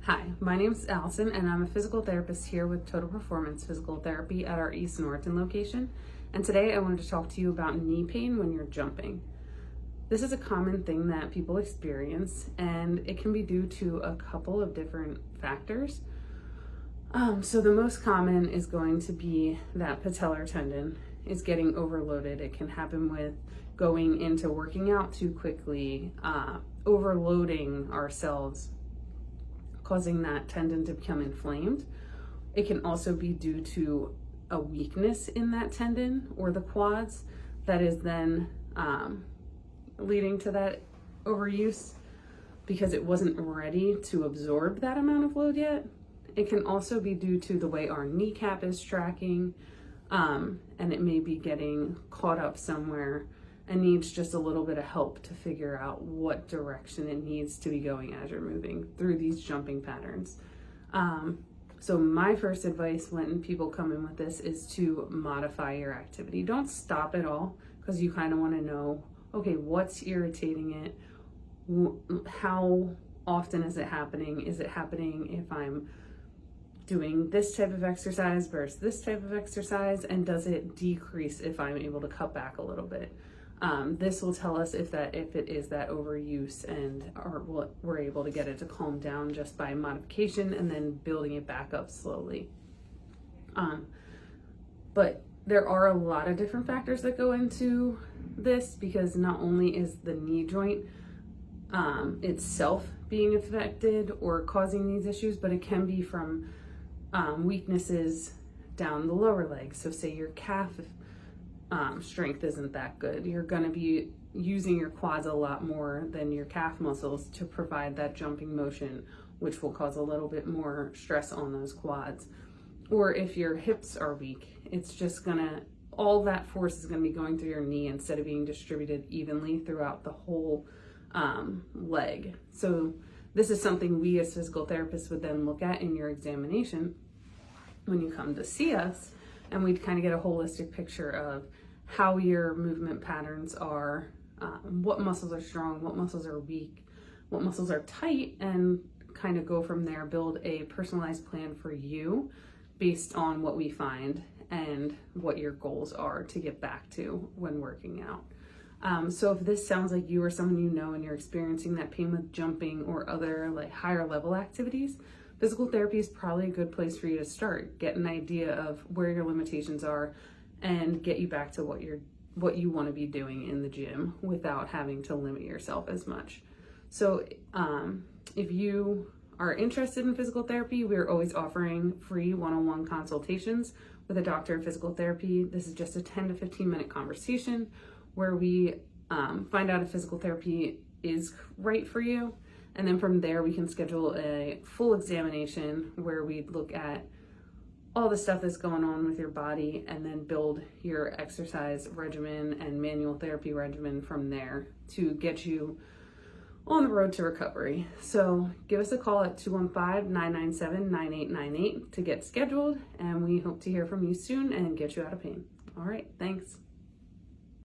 Hi, my name is Allison and I'm a physical therapist here with Total Performance Physical Therapy at our East Norristown location. And today I wanted to talk to you about knee pain when you're jumping. This is a common thing that people experience and it can be due to a couple of different factors. So the most common is going to be that patellar tendon is getting overloaded. It can happen with going into working out too quickly, overloading ourselves, causing that tendon to become inflamed. It can also be due to a weakness in that tendon or the quads that is then leading to that overuse because it wasn't ready to absorb that amount of load yet. It can also be due to the way our kneecap is tracking, and it may be getting caught up somewhere and needs just a little bit of help to figure out what direction it needs to be going as you're moving through these jumping patterns. So my first advice when people come in with this is to modify your activity. Don't stop at all, because you kind of want to know, okay, what's irritating it? How often is it happening? Is it happening if I'm doing this type of exercise versus this type of exercise? And does it decrease if I'm able to cut back a little bit? This will tell us if it is that overuse, and we're able to get it to calm down just by modification and then building it back up slowly. But there are a lot of different factors that go into this, because not only is the knee joint itself being affected or causing these issues, but it can be from weaknesses down the lower leg. So say your calf strength isn't that good, you're going to be using your quads a lot more than your calf muscles to provide that jumping motion, which will cause a little bit more stress on those quads. Or if your hips are weak, it's just all that force is going to be going through your knee instead of being distributed evenly throughout the whole leg. So this is something we as physical therapists would then look at in your examination when you come to see us, and we'd kind of get a holistic picture of how your movement patterns are, what muscles are strong, what muscles are weak, what muscles are tight, and kind of go from there, build a personalized plan for you based on what we find and what your goals are to get back to when working out. So if this sounds like you or someone you know and you're experiencing that pain with jumping or other like higher level activities, physical therapy is probably a good place for you to start. Get an idea of where your limitations are and get you back to what you want to be doing in the gym without having to limit yourself as much. So if you are interested in physical therapy, we're always offering free one-on-one consultations with a doctor of physical therapy. This is just a 10 to 15 minute conversation where we find out if physical therapy is right for you. And then from there, we can schedule a full examination where we look at all the stuff that's going on with your body and then build your exercise regimen and manual therapy regimen from there to get you on the road to recovery. So give us a call at 215-997-9898 to get scheduled, and we hope to hear from you soon and get you out of pain. All right, thanks.